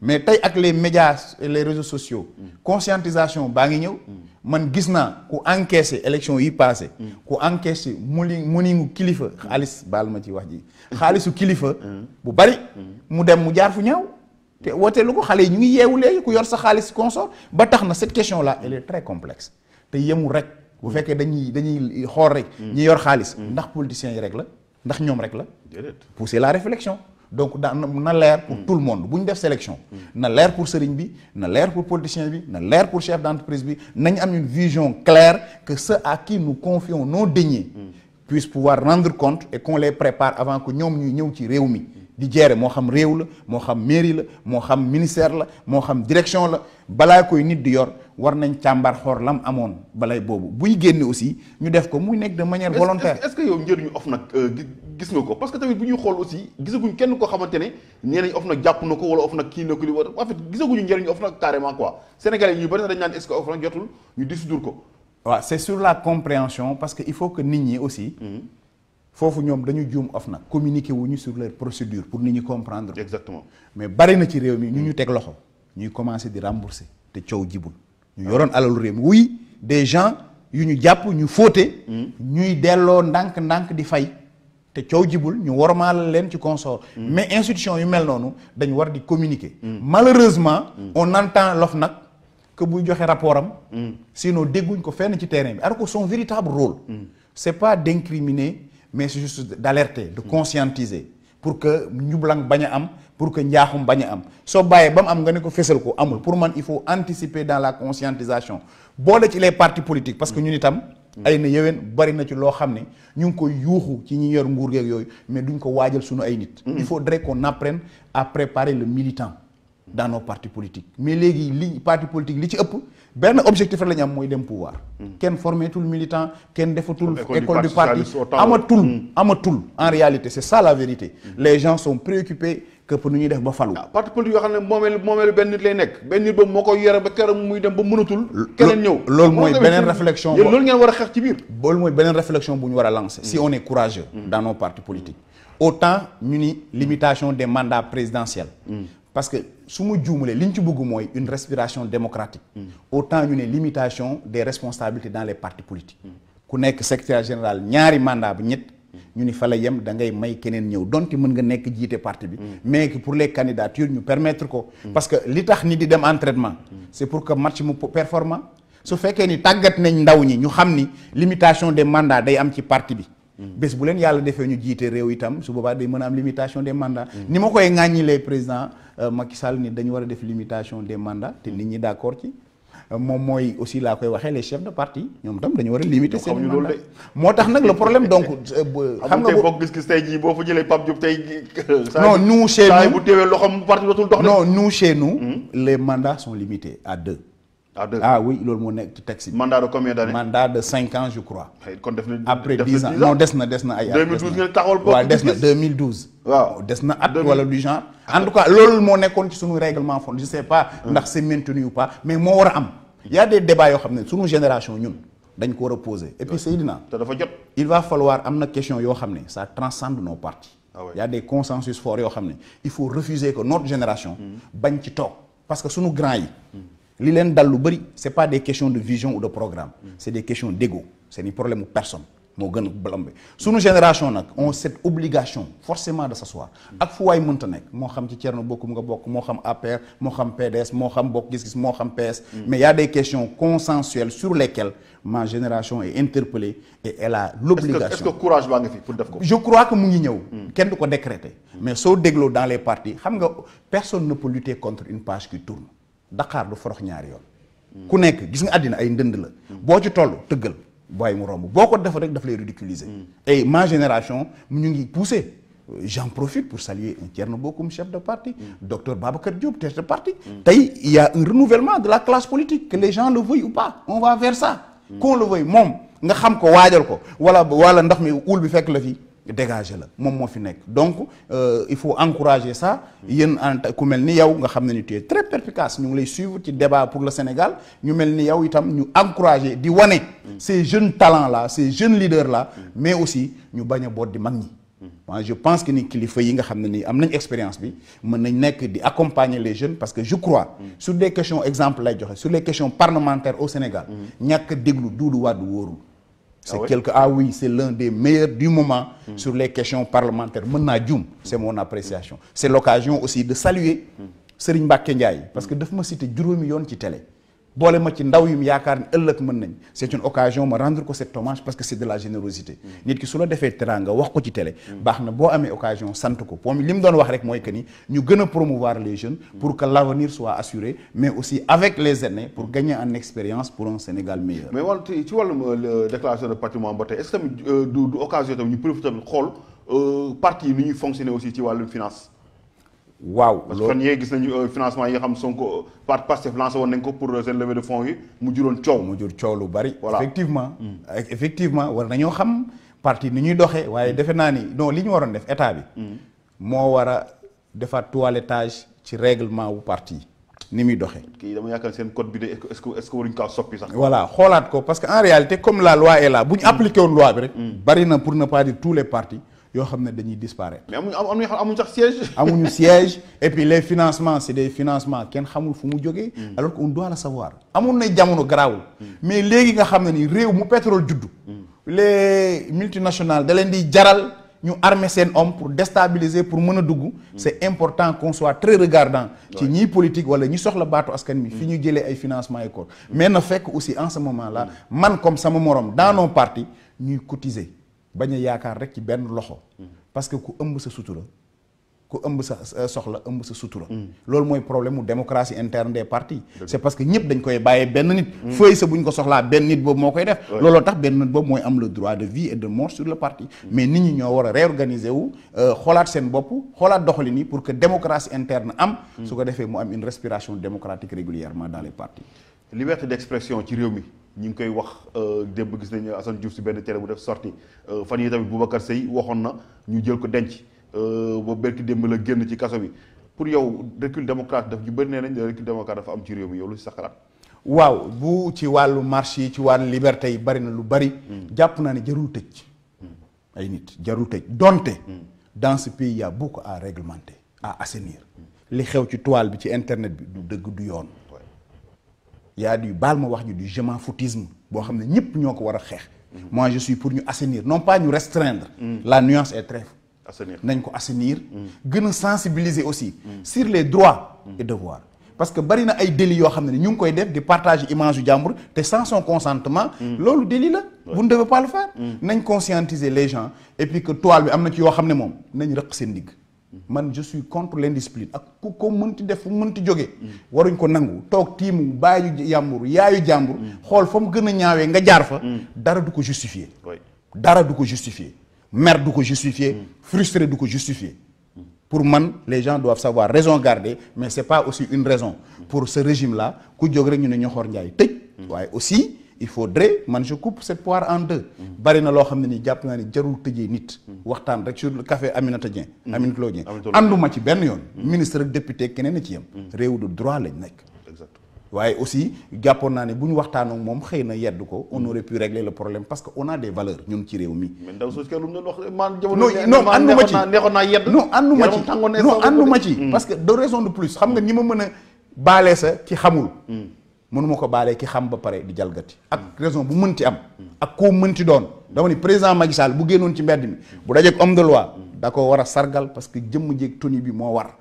mais tey ak les médias et les réseaux sociaux conscientisation baa ngi ñëw man gis naa ku encaissé élection yi passé ku encaissé mu kilifa xaalis baal ma ci wax ji xaalisu kilifa bu bari mu dem mu jaar fu ñaaw te wootee lu ko xale yi ñu ngi yeewu léegi ku yor sa xaalis consort ba tax na cette question là elle est très complexe te yemul rek bu fekkee dañuy xool rek ñi yor xaalis ndax politiciens yi rek la ndax ñoom rek la pousser la réflexion donc na leer pour tout le monde bu ñu def sélection na leer pour sëriñ bi na leer pour politicien bi na leer pour chef d'entreprise bi nañ am une vision claire que ceux à qui nous confions nos deniers puissent pouvoir rendre compte et qu'on les prépare avant que ñoom ñuy ñëw ci réew mi di gérer moo xam réew la moo xam mairie la moo xam ministère la moo xam direction la balaa koy nit di yor war nañ càmbar xoor lam amoon balay boobu buy génne aussi ñu def ko muy nekk de manière volontaire.
est-ce que yow njëriñu OFNAC gis nga ko parce que tamit bu ñuy xool aussi gisaguñ kenn koo xamante ne nee nañ OFNAC jàpp na ko wala OFNAC kii na ko li war en fait gisaguñu njëriñu OFNAC carrément quoi Sénégalais yi ñu bari dañ naan est-ce que OFNAC jotul ñu dissoudre ko.
waaw c'est sur la compréhension parce que il faut que nit ñi aussi. foofu ñoom dañu juum OFNAC communiquer wuñu sur leur procédure pour nit ñi comprendre.
exactement
mais bari na ci réew mi ñu teg loxo ñuy commencer di rembourser te coow jibul ñu yoroon alalu réew mi oui des gens yu ñu jàpp ñu fóote ñuy delloo ndànk-ndànk di fay te coow jibul ñu wormaal leen ci consort mais institution yu mel noonu dañu war di communiquer malheureusement on entend l'OFNAC que buy joxe rapport am sinon dégguñ ko fenn ci terrain bi alors que son véritable rôle c'est pas d'incriminer mais c'est juste d'alerter de conscientiser pour que njublang bañ a am pour que njaaxum bañ a am soo bàyyee ba mu am nga ne ko fésal ko amul pour man il faut anticiper dans la conscientisation boole ci les partis politiques parce que ñun itam ay na yeween bari na ci loo xam ne ñu ngi koy yuuxu ci ñi yor nguur geeg yooyu mais duñ ko waajal suñu ay nit. il faudrait qu'on apprenne à préparer le militant dans nos partis politiques mais léegi li parti politique li ci ëpp benn objectif rek la ñu am mooy dem pouvoir. kenn formeetul militant kenn defatul école du parti amatul en réalité c'est ça la vérité. les gens sont préoccupés que pour nu ñuy def ba falu.
parti politique yoo xam ne moomeelu benn nit lay nekk benn nit ba moo koy yore ba keroog muy dem ba mënatul. keneen ñëw
loolu mooy beneen réflexion.
loolu ngeen war a xeex ci biir.
loolu mooy beneen réflexion bu ñu war a lancer. si on est courageux. dans nos partis politiques. autant ñu ni limitation des mandats présidentiels. parce que su ma juumalee li ñu ci bëgg mooy une respiration démocratique. autant ñu ne limitation des responsabilités dans les partis politiques. ku nekk secrétaire général ñaari mandat bu ñett. ñu ni fa la yem da ngay may keneen ñëw donte mën nga nekk jiite parti bi. mais que pour les candidatures ñu permettre ko. parce que li tax ni di dem entraînement. c'est pour que match mu performant. su fekkee ni tàggat nañ ndaw ñi ñu xam ni limitation des mandats day am ci parti bi. bés bu leen yàlla defee ñu jiite réew itam su boobaa day mën a am limitation des mandats. ni ma koy ŋàññilee président Macky Sall ni dañu war a def limitation des mandats te nit ñi d'accord ci. moom mooy aussi laa koy waxee les chefs de parti ñoom tam dañu war a limiter seen mandat moo tax nag le problème donc
xam nga boo gis-gis tey jii boo fa jëlee Pape Diop tey
non nous chez nous
bu teewee loxoom parti dootul dox
non nous chez nous les mandats sont limités à 2 ah oui loolu moo nekk ci texte bi
mandat de combien d'années
mandat de 5 ans je crois
kon def na
après 10 ans non des na ay at
2012 ngeen taxawal bokk
waaw des na 2012
waaw
des na at wala du genre en tout cas loolu moo nekkoon ci suñu règlement fond je sais pas ndax c'est maintenu ou pas mais moo war a am il y a des débats yoo xam ne sunu génération ñun dañ ko war a poser et puis Seydina
te dafa jot
il va falloir am na question yoo xam ne ça transcende nos partis. Il y a des consensus forts yoo xam ne il faut refuser que notre génération bañ ci toog parce que sunu grand yi li leen dal lu bëri c'est pas des questions de vision ou de programme c'est des questions d'ego c'est ni problème mu personne moo gën a blambé sunu génération nag ont cette obligation forcément de s'asseoir ak fu waay mënta nekk moo xam ci Thierno Bocoum nga bokk moo xam APR moo xam PDS moo xam Bokk Gis Gis moo xam PS mais il y a des questions consensuelles sur lesquelles ma génération est interpellée et elle a l'obligation
est-ce que courage baa nga fi pour def ko
je crois que mu ngi ñëw kenn du ko décréter mais soo dégloo dans les partis xam nga personne ne peut lutter contre une page qui tourne Dakar du forox ñaari yoon ku nekk gis nga àddina ay ndënd la boo ci toll tëggal booy mu romb boo ko def rek daf lay ridiculiser et ma génération ñu ngi pousser j'en profite pour saluer un Thierno Bocoum chef de parti docteur Babacar Diop chef de parti tey il y a un renouvellement de la classe politique que les gens le veuillent ou pas on va vers ça qu'on le veuille moom nga xam ko waajal ko wala ndox mi uul bi fekk la fi dégager la moom moo fi nekk donc il faut encourager ça yéen ku mel ni yow nga xam ne ni tu es très perspicace ñu ngi lay suivre ci débat pour le Sénégal ñu mel ni yow itam ñu encourager di wane ces jeunes talents là ces jeunes leaders là mais aussi ñu bañ a boot di mag ñi moi je pense que ni kilifa yi nga xam ne ni am nañ expérience bi mën nañ nekk di accompagner les jeunes parce que je crois sur des questions exemple lay joxe sur les questions parlementaires au Sénégal ñàkk a déglu Doudou Wade wóorul c'est c'est l'un des meilleurs du moment sur les questions parlementaires mën naa juum c'est mon appréciation c'est l'occasion aussi de saluer Serigne Mbacké Ndiaye parce que daf ma cité juróomi yoon ci télé boole ma ci ndaw yum yaakaar ni ëllëg mën nañ c'est une occasion ma rendre ko cet hommage parce que c'est de la générosité nit ki su la defee teraanga wax ko ci télé baax na boo amee occasion sant ko moom li mu doon wax rek mooy que ni ñu gën a promouvoir les jeunes pour que l'avenir soit assuré mais aussi avec les aînés pour gagner en expérience pour un Sénégal meilleur
mais wàllu ci wàllum déclaration de patrimoine ba tey est-ce que tamit du occasion tamit ñu profité tamit xool parti yi ni ñuy fonctionner aussi ci wàllum finance
waaw
parce que fan yee gis nañu financement yi nga xam Sonko Pastef lancé woon nañ ko pour seen levée de fonds yi mu juróon coow.
mu jur coow lu bari.
voilà
effectivement war nañoo xam parti ni ñuy doxee waaye defe naa ni non li ñu waroon def état bi. moo war a defaat toilettage ci règlement wu parti ni muy doxee.
kii dama yaakaar seen code bi de est-ce que waruñu kaa soppi sax.
voilà xoolaat ko parce que en réalité comme la loi est là bu ñu appliqué woon loi bi rek. bari na pour ne pas dire tous les partis. yoo xam ne dañuy disparaître.
mais amuñu sax siège.
amuñu siège et puis les financements c'est des financements kenn xamul fu mu jógee. alors qu'on doit le savoir. amoon na jamono garaawul. mais léegi nga xam ne ni réew mu pétrole juddu. les multinationales da leen di jaral ñu armer seen homme pour déstabiliser pour mën a dugg. c'est important qu'on soit très regardant. ci ñii politique wala ñi soxla baatu askan mi fi ñu jëlee ay financements et corps. mais na fekk aussi en ce moment là man comme sama morom dans nos partis ñuy cotiser. bañ a yaakaar rek ci benn loxo parce que ku ëmb sa sutura ku ëmb sa soxla ëmb sa sutura. loolu mooy problème mu démocratie interne des partis. c'est parce que ñëpp dañ koy bàyyee benn nit. feuille sa bu ñu ko soxlaa benn nit boobu moo koy def. looloo tax benn nit boobu mooy am le droit de vie et de mort sur le parti. mais nit ñi ñoo war a réorganiser wu xoolaat seen bopp xoolaat doxalin yi pour que démocratie interne am. su ko defee mu am une respiration démocratique régulièrement dans les partis.
liberté d'expression ci réew mi ñu ngi koy wax démb gis nañu Assane Diouf si benn télé bu def sortie fan yi tamit Boubacar Seye waxoon na ñu jël ko denc ba berki démb la génn ci kaso bi pour yow recul démocrate daf ñu bëri nee nañ recul démocrate dafa am ci réew mi yow lu si sa xalaat.
waaw bu ci wàllu marche yi ci wàllu liberté yi bari na lu bari. jàpp naa ne jarul tëj. ay nit jarul tëj donte. dans ce pays il y a beaucoup à réglementer à assainir. li xew ci toile bi ci internet bi du dëgg du yoon. y a du baal ma wax ñu du je m'en foutisme boo xam ne ñëpp ñoo ko war a xeex. moi je suis pour ñu assainir non pas ñu restreindre. la nuance est très.
assainir
nañ ko assainir. gën a sensibiliser aussi. sur les droits et devoirs. parce que bari na ay délits yoo xam ne ñu ngi koy def di partager image yu jàmbur te sans son consentement. loolu délit la. vous ne devez pas le faire. nañ conscientiser les gens et puis que toile bi am na ci yoo xam ne moom nañ rëq seen digg. man je suis contre l'indiscipline ak ku ko mënti def fu mënti jóge waruñ ko nangu toog tiimu baayu jàmbur yaayu jàmbur xool fa mu gën a ñaawee nga jaar fa dara du ko justifier dara du ko justifier mer du ko justifier frustré du ko justifier pour man les gens doivent savoir raison garder mais c'est pas aussi une raison pour ce régime là ku jóg rek ñu ne Ñoxor Njaay tëj waaye aussi il faudrait man je coupe cette poire en deux bari na loo xam ne nii jàpp naa ne jarul tëjee nit waxtaan rek sur le café Aminata Dieng Aminata Lo Dieng ànduma ci benn yoon ministre ak député keneen a ci yem réew du droit lañ nekk waaye aussi jàppoon naa ne bu ñu waxtaanoo moom xëy na yedd ko on aurait pu régler le problème parce que on a des valeurs ñun ci réew mi non ànduma ci non ànduma ci parce que de raison de plus xam nga ñi ma mën a baalee sa ki xamul mënuma ko baalee ki xam ba pare di jalgati ak raison bu mënti am ak koo mënti doon dama ni président Macky Sall bu génnoon ci mbedd mi bu dajeek homme de loi da ko war a sargal parce que jëmm jéeg tenue bi moo war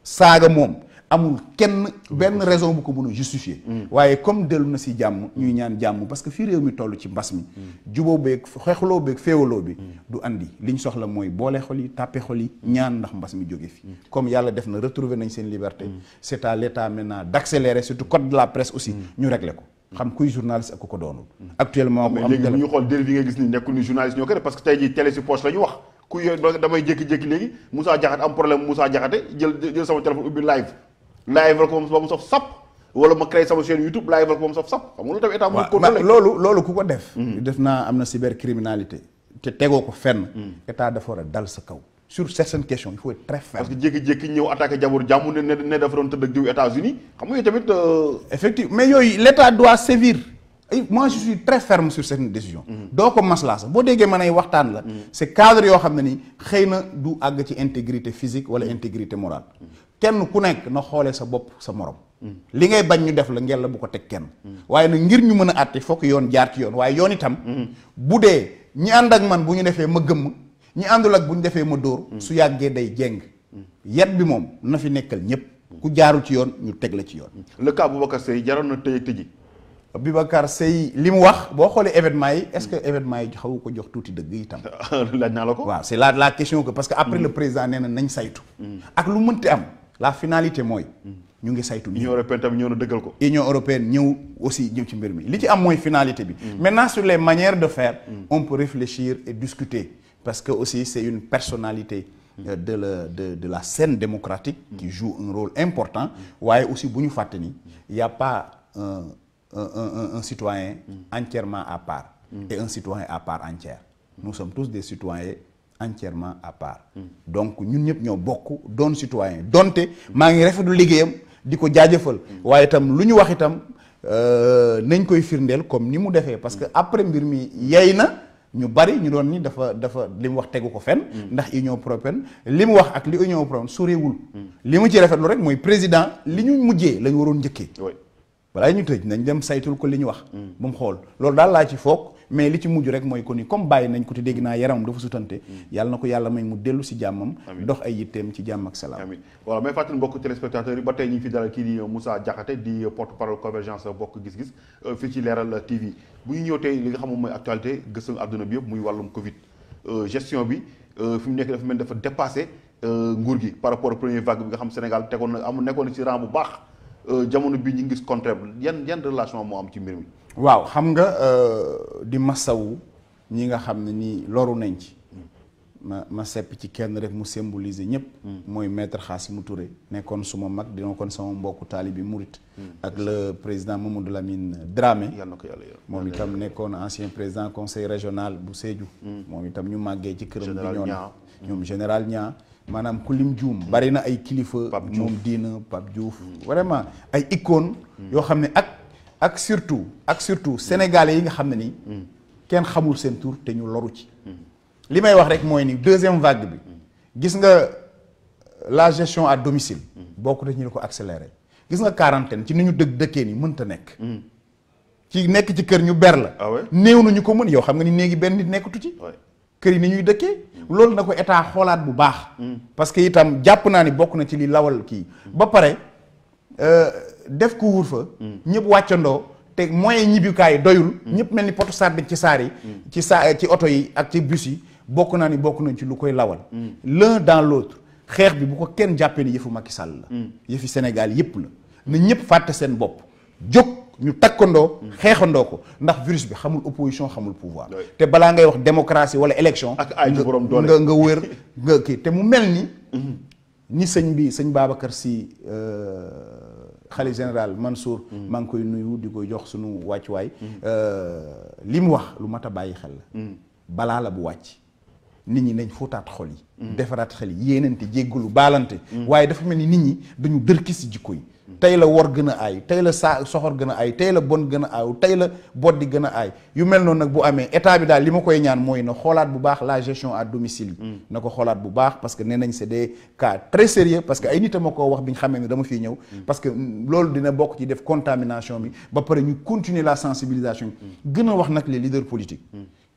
saaga moom amul kenn benn raison bu ko mën a justifier waaye comme dellu na si jàmm ñuy ñaan jàmm parce que fii réew mi toll ci mbas mi juboo beeg xeexloo beeg féewaloo bi du andi li ñu soxla mooy boole xol yi tàppe xol yi ñaan ndax mbas mi jóge fi comme yàlla def na retrouver nañ seen liberté c'est à l'état maintenant d'accélérer surtout code de la presse aussi ñu régler ko xam kuy journaliste ak ku ko doonul actuellement
mais léegi bu ñu xool dérive yi nga gis ni nekkul ni journaliste ñoo ko def parce que tey jii télé si poche la ñu wax ku damay jékki-jékki léegi Moussa Diakhaté am problème Moussa Diakhaté jël sama téléphone ubbi live la ko moom ba mu saf sap wala ma créé sama chaîne YouTube live la ko moom saf sap xam nga lu tamit état mu contrôlé
loolu ku ko def def naa am na cybercriminalité te tegoo ko fenn état dafa war a dal sa kaw sur certaines questions il faut être très ferme
parce que jékki-jékki ñëw attaqué jabour jàmm ne dafa doon tëdd ak diw États-Unis xam nga yooyu tamit
effectivement mais yooyu l'état doit sévir moi je suis très ferme sur certaines décisions doo ko maslaa sax boo déggee mën ay waxtaan la c'est cadre yoo xam ne ni xëy na du àgg ci intégrité physique wala intégrité morale kenn ku nekk na xoolee sa bopp sa morom li ngay bañ ñu def la ngeen la bu ko teg kenn waaye nag ngir ñu mën a àtte fokk yoon jaar ci yoon waaye yoon itam bu dee ñi ànd ak man bu ñu defee ma gëmm ñi àndul ak bu ñu defee ma dóor su yàggee day jéng yet bi moom na fi nekkal ñëpp ku jaarul ci yoon ñu teg la ci yoon
le cas Boubacar Seye jaroon na tëj ak tëji
Boubacar Seye li mu wax boo xoolee événement yi est-ce que événement yi xaw ko jox tuuti dëgg itam
laaj naa la ko
waaw c'est la question que parce que après le président nee na nañ saytu ak lu mënti am la finalité mooy ñu ngi saytu
Union européenne tamit ñëw na dëggal ko
Union européenne ñëw aussi ñëw ci mbir mi li ci am mooy finalité bi maintenant sur les manières de faire on peut réfléchir et discuter parce que aussi c'est une personnalité de la scène démocratique qui joue un rôle important waaye aussi bu ñu fàtte ni y a pas un citoyen entièrement à part et un citoyen à part entière nous sommes tous des citoyens entièrement à part donc ñun ñëpp ñoo bokk doon citoyen donte maa ngi rafetlu liggéeyam di ko jaajëfal waaye itam lu ñu wax itam nañ koy firndeel comme ni mu defee parce que après mbir mi yey na ñu bari ñu doon ni dafa li mu wax tegu ko fenn ndax Union européenne li mu wax ak li Union européenne sorewul li mu ci rafetlu rek mooy président li ñu mujjee lañu waroon njëkkee balaa ñu tëj nañ dem saytul ko li ñu wax ba mu xool loolu daal laa ci foog mais li ci mujj rek mooy ko ni comme bàyyi nañ ko te dégg naa yaramam dafa sutante yàlla na ko yàlla may mu dellu si jàmmam dox ay yitteem ci jàmm ak salaam
amiin voilà may fàttali mbokk téléspectateurs yi ba tey ñu ngi fi dalal kii di Moussa Diakhaté di porte-parole convergence bokk gis-gis fii ci Leral TV bu ñu ñëw tey li nga xam moom mooy actualité gëstu àdduna bi yëpp muy wàllum Covid gestion bi fi mu nekk dafa mel dafa dépassé nguur gi par rapport à première vague bi nga xam Sénégal tegoon na nekkoon na ci rang bu baax jamono bii ñu gis contraire yan relation moo am ci mbir mi.
waaw xam nga di masawu ñi nga xam ne nii loru nañ ci. ma sepp ci kenn rek mu symboliser ñëpp. mooy maître Khassimou Touré nekkoon suma mag dina kon sama mbokku taalibi murit ak le président Mamadou Lamine Dramé.
yàlla na ko yàlla yor
moom itam nekkoon ancien président conseil régional bu Sédhiou. moom itam ñu màggee ci këram. bi ñoom général Niang maanaam ku lim juum. bari na ay kilifa. moom diina Pape Diouf. vraiment ay icônes. yoo xam ne ak surtout sénégalais yi nga xam ne nii. kenn xamul seen tur te ñu loru ci. li may wax rek mooy ni deuxième vague bi gis nga la gestion à domicile bokk na ñu ko accéléré gis nga quarantaine ci ni ñu dëkkee ni mënta nekk ci nekk ci kër ñu ber la néew na ñu ko mën yow xam nga ni néegi benn nit nekkatu ci kër yi ni ñuy dëkkee loolu na ko état xoolaat bu baax parce que itam jàpp naa ni bokk na ci li lawal kii ba pare def couvre-feu ñëpp wàccandoo te moyen ñibbikaay doyul ñëpp mel ni poto sardine ci saar yi ci oto yi ak ci bus yi bokk naa ni bokk nañ ci lu koy lawal l'un dans l'autre xeex bi bu ko kenn jàppee ni yëfu Macky Sall la yëfi Sénégal yëpp la na ñëpp fàtte seen bopp jóg ñu takkandoo xeexandoo ko ndax virus bi xamul opposition xamul pouvoir te balaa ngay wax démocratie wala élection
ak ay borom doole
nga wër nga kii te mu mel ni sëñ Babacar Sy xalif général Mansour maa ngi koy nuyu di koy jox sunu wàccuwaay li mu wax lu mat a bàyyi xel la balaa la bu wàcc nit ñi nañ fóotaat xol yi defaraat xel yi yéenante jéggalu baalante waaye dafa mel ni nit ñi dañu dërki si jikko yi tey la wor gën a aay tey la soxor gën a aay tey la bon gën a aaw tey la boddi gën a aay yu mel noonu nag bu amee état bi daal li ma koy ñaan mooy na xoolaat bu baax la gestion à domicile yi na ko xoolaat bu baax parce que nee nañ c'est des cas très sérieux parce que ay nit a ma koo wax bi ñu xamee ne dama fiy ñëw parce que loolu dina bokk ci def contamination bi ba pare ñu continuer la sensibilisation gën a wax nag les leaders politiques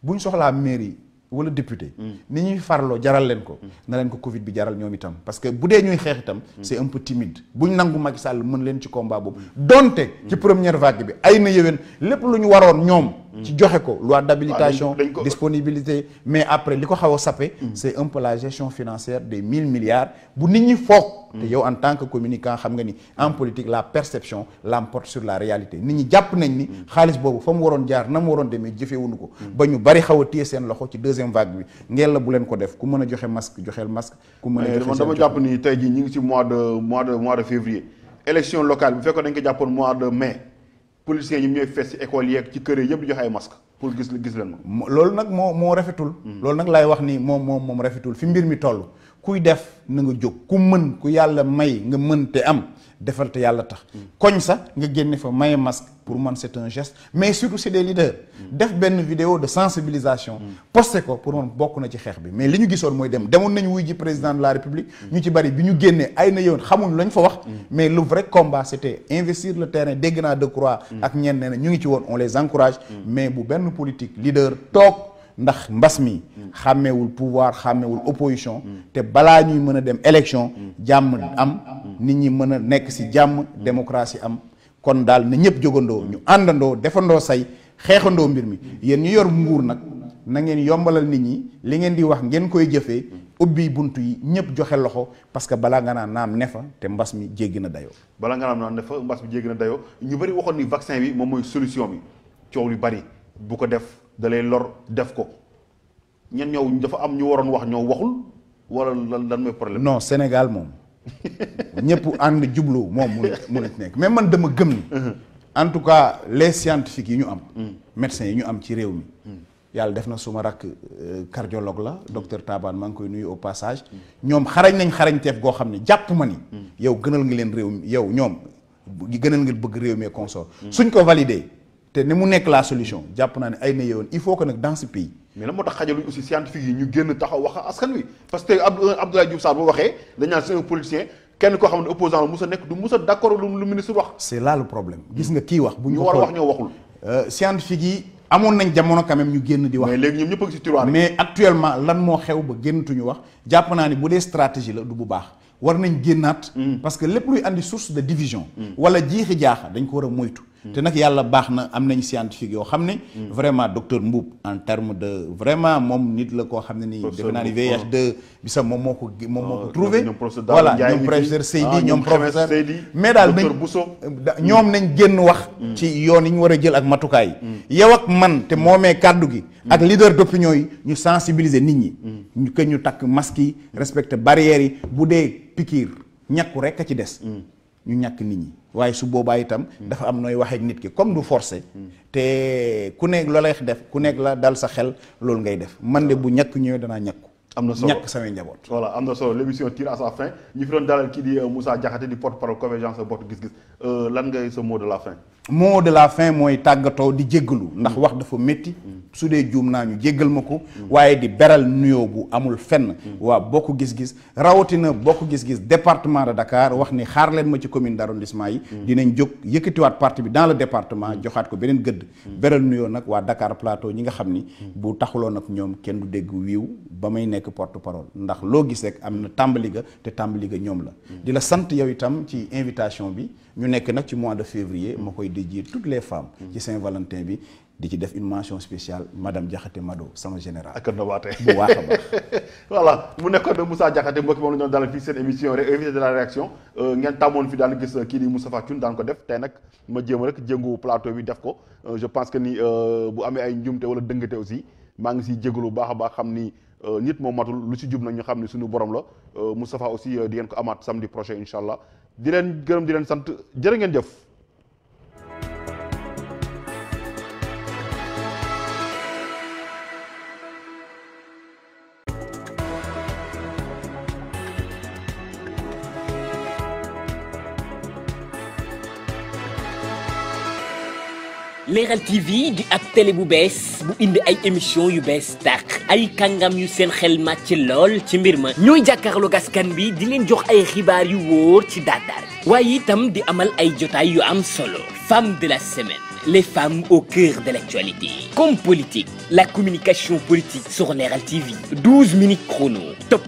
bu ñu soxlaa mairie wala député ni ñuy farloo jaral leen ko na leen ko Covid bi jaral ñoom itam parce que bu dee ñuy xeex itam c'est un peu timide buñ nangu Macky Sall mën leen ci combat boobu donte ci première vague bi ay na yéwén lépp lu ñu waroon ñoom ci joxe ko loi d'habilitation disponibilité mais après li ko xaw a sappe c'est un peu la gestion financière des 1000 milliards bu nit ñi foog te yow en tant que communicant xam nga ni en politique la perception l'emporte sur la réalité nit ñi jàpp nañ ni xaalis boobu fa mu waroon jaar na mu waroon demee jëfewuñu ko ba ñu bari xaw a téye seen loxo ci deuxième vague bi ngeen la bu leen ko def ku mën a joxe masque joxeel masque ku mën a joxe
dama jàpp ni tey jii ñu ngi ci mois de février élection locale bi bu fekkoon dañ ko jàppoon mois de mai policiers yi ñooy fees ci école yeeg ci kër yi yëpp di joxe ay masque pour gis leen ma
loolu nag moo rafetul loolu nag laay wax ni moom rafetul fi mbir mi toll kuy def na nga jóg ku mën ku yàlla may nga mën te am defal te yàlla tax koñ sax nga génne fa maye masque pour man c'est un geste mais surtout c'est des leaders def benn vidéo de sensibilisation posté ko pour man bokk na ci xeex bi mais li ñu gisoon mooy demoon nañu wuy ji président de la république ñu ci bari bi ñu génnee ay na yoon xamuñ lañ fa wax mais le vrai combat c'était investir le terrain dégg naa Decroix ak ñenn nee na ñu ngi ci woon on les encourage mais bu benn politique leader toog ndax mbas mi xàmmeewul pouvoir xàmmeewul opposition te balaa ñuy mën a dem élection jàmm am nit ñi mën a nekk ci jàmm démocratie am kon daal na ñëpp jógandoo ñu àndandoo defandoo say xeexandoo mbir mi yéen ñu yor nguur nag na ngeen yombalal nit ñi li ngeen di wax ngeen koy jëfee ubbi buntu yi ñëpp joxe loxo parce que balaa nga naan naam ne fa te mbas mi jéggi na dayoo.
balaa nga naan ne fa mbas mi jéggi na dayoo ñu bari waxoon ni vaccin bi moom mooy solution bi coow lu bari bu ko def da lay lor def ko ñen ñëw dafa am ñu waroon wax ñoo waxul wala lan mooy problème.
non Sénégal moom ñëpp ànd jublu moom mu nekk mais man dama gëm ni en tout cas les scientifiques yi ñu am médecins yi ñu am ci réew mi yàlla def na suma rakk cardiologue la docteur Taban maa ngi koy nuyu au passage ñoom xarañ nañ xarañteef goo xam ne jàpp ma ni yow gënal nga leen réew mi yow ñoom gënal nga bëgg réew mi consort suñ ko validé te ni mu nekk la solution jàpp naa ne ay na yoon il faut que nag dans ce pays.
mais lan moo tax xajaluñ aussi scientifique yi ñu génn taxaw wax askan wi parce que Abdoulaye Diouf Sarr bu waxee dañ naan c'est un politicien kenn koo xam ne opposant la mus a nekk du mus a d'accord lu ministre wax.
c'est là le problème gis nga kii wax. bu ñu
war a wax ñoo waxul.
scientifique yi amoon nañ jamono quand même ñu génn di wax.
mais léegi ñoom ñëpp a ngi ci tiroir.
mais actuellement lan moo xew ba génnatuñu wax jàpp naa ni bu dee stratégie la du bu baax. war nañ génnaat parce que lépp luy andi source de division wala jiixi jaaxa dañ ko war a moytu te nag yàlla baax na am nañ scientifique yoo xam ne vraiment docteur Mboup en terme de vraiment moom nit la koo xam ne nii defe naa ni VIH2 bi sax moom moo ko trouvé voilà ñoom professeur Seydi ñoom professeur mais daal ñoom nañ génn wax ci yoon yi ñu war a jël ak matukaay yow ak man te moomee kàddu gi ak leader d'opinion yi ñu sensibiliser nit ñi ñu que ñu takk masque yi respecter barrières yi bu dee pikiir ñàkku rek a ci des ñu ñàkk nit ñi waaye su boobaa itam dafa am nooy waxee nit ki comme du forcé te ku nekk loola def ku nekk la dal sa xel loolu ngay def man de bu ñàkk ñëwee danaa ñàkku
am na solo
ñàkk samay njaboot.
voilà am na solo l'émission tire à sa fin ñu fi doon dalal kii di Moussa Diakhaté di porte-parole Convergence Bokk Gis Gis lan ngay sa mot de la fin.
mot de la fin mooy tàggatoo di jéggalu ndax wax dafa métti su dee juum naa ñu jéggal ma ko waaye di beral nuyoo bu amul fenn waa Bokk Gis Gis rawatina Bokk Gis Gis département de Dakar wax ni xaar leen ma ci commune d'arrondissement yi dinañ jóg yëkkatiwaat parti bi dans le département joxaat ko beneen gëdd beral nuyoo nag waa Dakar Plateau ñi nga xam ni bu taxuloon ak ñoom kenn du dégg wiiw ba may nekk porte-parole ndax loo gis rek am na tàmbali ga te tàmbali ga ñoom la di la sant yow itam ci invitation bi ñu nekk nag ci mois de février ma koy dédier toutes les femmes ci Saint-Valentin bi di ci def une mention spéciale madame Diakhaté Mado sama général
ak Ndobaté
bu baax a baax
voilà mu nekkoon Moussa Diakhaté mbokki moom la ñu doon dalal fii seen émission rek invité de la réaction ngeen tàmmoon fi daan gis kii di Moustapha Thioune daan ko def tey nag ma jéem rek jëngu plateau bi def ko je pense que ni bu amee ay njumte wala dëngate aussi maa ngi siy jégalu bu baax a baax xam ni nit moo matul lu si jub nag ñu xam ni suñu borom la Moustapha aussi di ngeen ko amaat samedi prochain incha allah di leen gërëm di leen sant jërë ngeen jëf.
Leral TV di ab télé bu bees bu indi ay émission yu bees tàq ay kàngam yu seen xel màcc lool ci mbir ma ñooy jàkkaarloog askan bi di leen jox ay xibaar yu wóor ci daar waaye itam di amal ay jotaay yu am solo femmes de la semaine les femmes au cœur de l'actualité comme politique la communication politique sur Leral TV 12 minutes chrono top